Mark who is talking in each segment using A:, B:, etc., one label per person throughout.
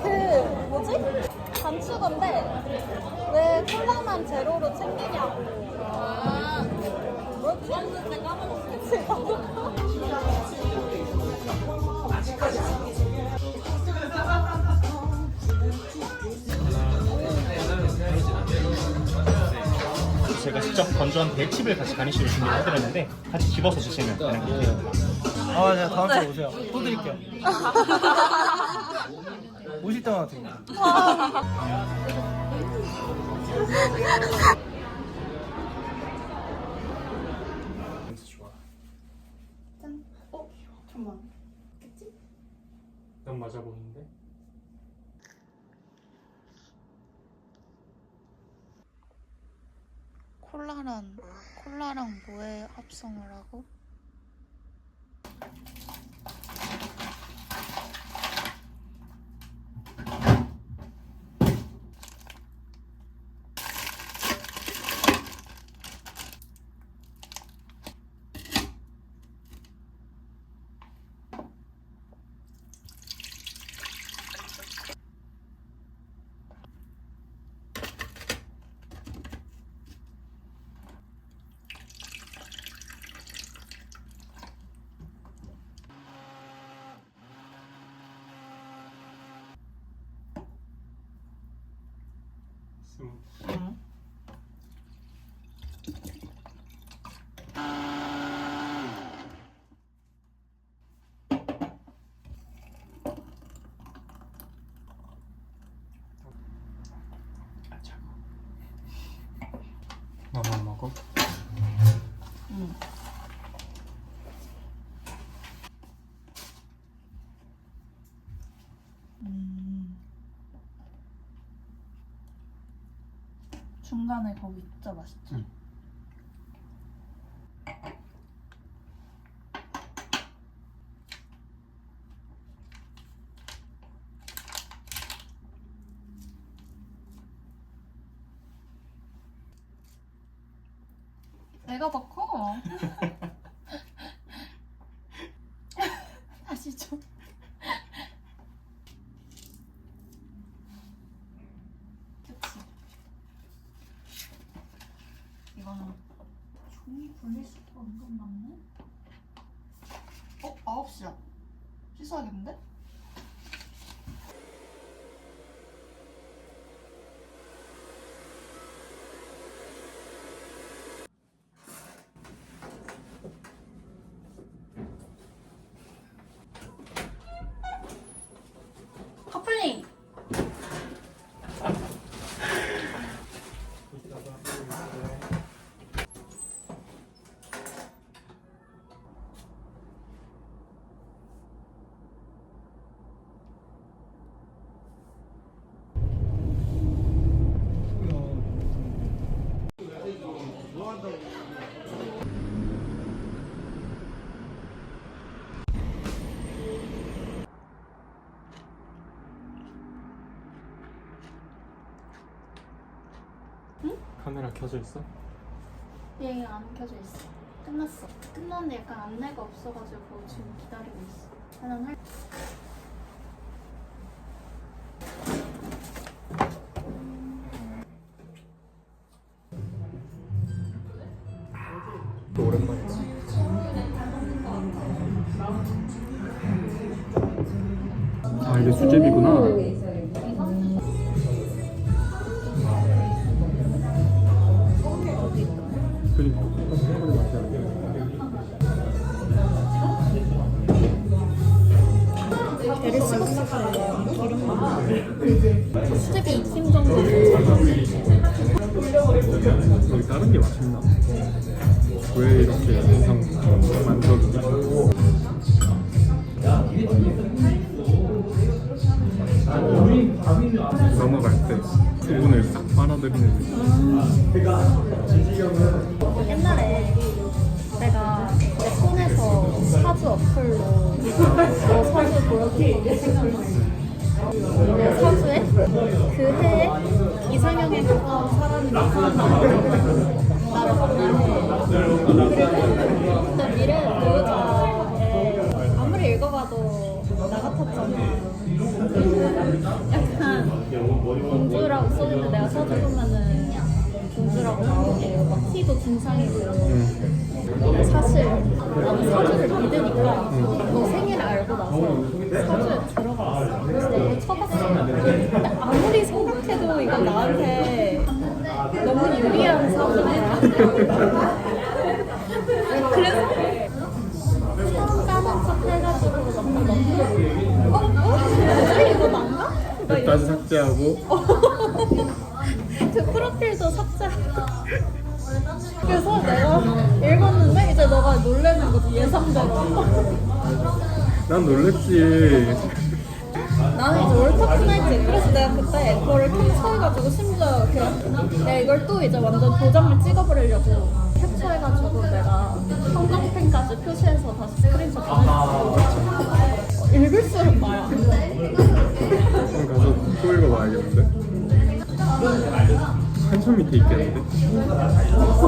A: 그 뭐지? 단축인데 왜 콜라만 제로로 챙기냐고. 뭐지? 내가 까먹었어.
B: 제가 직접 건조한 배칩을 같이 가니쉬를 준비해드렸는데 같이 집어서 드시면 되는 것 같아요.
C: 아, 네, 다음 주에 오세요. 또 드릴게요. 오실 때마다 드릴게요.
A: 짠. 잠깐만. 겠지?
B: 넌 맞아 보이는데?
A: 콜라랑 뭐에 합성을 하고?
B: 너만 먹어?
A: 응. 중간에 거기 진짜 맛있지?
B: 응.
A: 내가 더 커. 다시 좀. 그치. 이거는 종이 굴릴 수도 은근 많네. 9시야. 씻어야겠는데? 커플링!
B: 카메라 켜져 있어?
A: 얘 안 켜져 있어. 끝났어. 끝났는데 약간 안내가 없어가지고 지금 기다리고 있어. 나는 할.
B: 또 오랜만이지. 아 이게 수제비구나.
A: 배를 씹었을 때 기름만. 수제비 익힘 정도 괜찮아.
B: 여기 다른 게 맛있나? 왜 이렇게 영상 만들어주냐? 넘어갈 때 수분을 싹 빨아들이는
A: 옛날에 내가 내 폰에서 사주 어플로 너 사주 보여줬던 생각나지? 내 사주에 그 해에 이상형에 가까운 사람이 나를 만나해. 그리고 공주라고 썼는데 내가 사주 보면은 공주라고 나오고 막 티도 중상이고 근데 사실 나는 사주를 믿으니까 너 생일을 알고 나서 사주에 들어갔어. 그래서 너무 쳐봤어. 근데 아무리 생각해도 이거 나한테 너무 유리한 사주네. 그래서 처음 까만 척 해가지고 막 이거 난가?
D: 다시 삭제하고
A: 그 프로필도 삭제하고 그래서 내가 읽었는데 이제 너가 놀라는 거지 예상대로.
D: 난 놀랬지.
A: 나는 이제 월터큰 했지. 그래서 내가 그때 그거를 캡처해가지고 심지어 내가 이걸 또 이제 완전 도장을 찍어버리려고 캡처해가지고 내가 형광펜까지 표시해서 다시 스크린샷 보내줬어. 읽을수록 나야.
D: 그럼 가서 또 읽어봐야겠는데? 한참 밑에 있겠는데?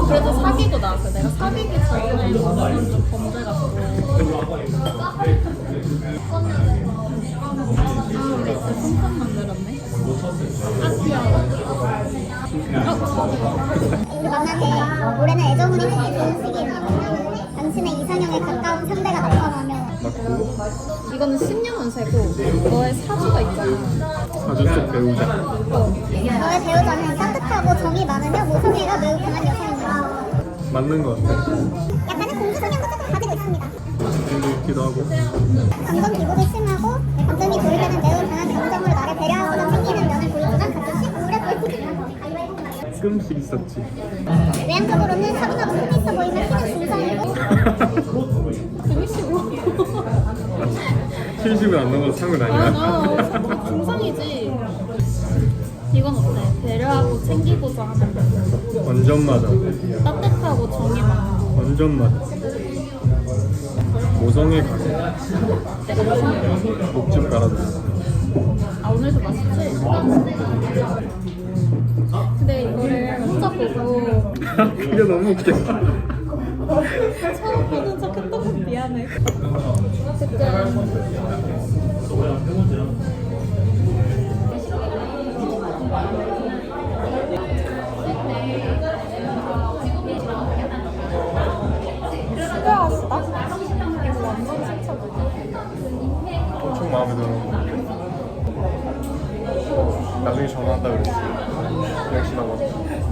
A: 그래도 사기도 나왔어. 내가 사기기 전에 그거는 좀 범죄 같고. 우리 진짜 콩팥 만들었네. 아 귀여워.
E: 우리 만나게 올해는 애정운이 특히 좋은 시기예요. 당신의 이상형에 가까운 상대가 나타나면
D: 맞고
A: 이거는 10년 운세고 너의 사주가 있잖아.
D: 사주 속 배우자.
E: 너의 배우자는 따뜻하고 정이 많으며 모성애가 매우 강한 여성입니다.
D: 맞는 것 같아.
E: 약간의 공주 성향도 조금 가지고 있습니다.
D: 그런 게 있기도 하고.
E: 감정 기복이 심하고 감정이 돌면은 매우 강한 감정으로 나를 배려하거나 챙기는 면을 보이지만 가끔씩 우울해 보입니다.
D: 가끔씩 있었지.
E: 외향적으로는 차분하고 품이 있어 보이는 키는 중상이고
A: 재밌시고.
D: 70은 안 넘어서 상은 아니야.
A: 나 중상이지. 이건 어때? 배려하고 챙기고자 하는 거.
D: 완전 맞아.
A: 따뜻하고 정이 많고.
D: 완전 맞아. 모성애 가게.
A: 내가 무슨
D: 목줄 깔아줬어.
A: 아 오늘도 맛있지? 근데 이거를 혼자 보고
D: 그게 너무 웃겨.
A: 처음 보는 척 했던 건 미안해. 어쨌든 수고하셨다. 이거 완전 신차거든.
D: 엄청 마음에 들었는데. 나중에 전화한다 그랬지. 역시 나왔어.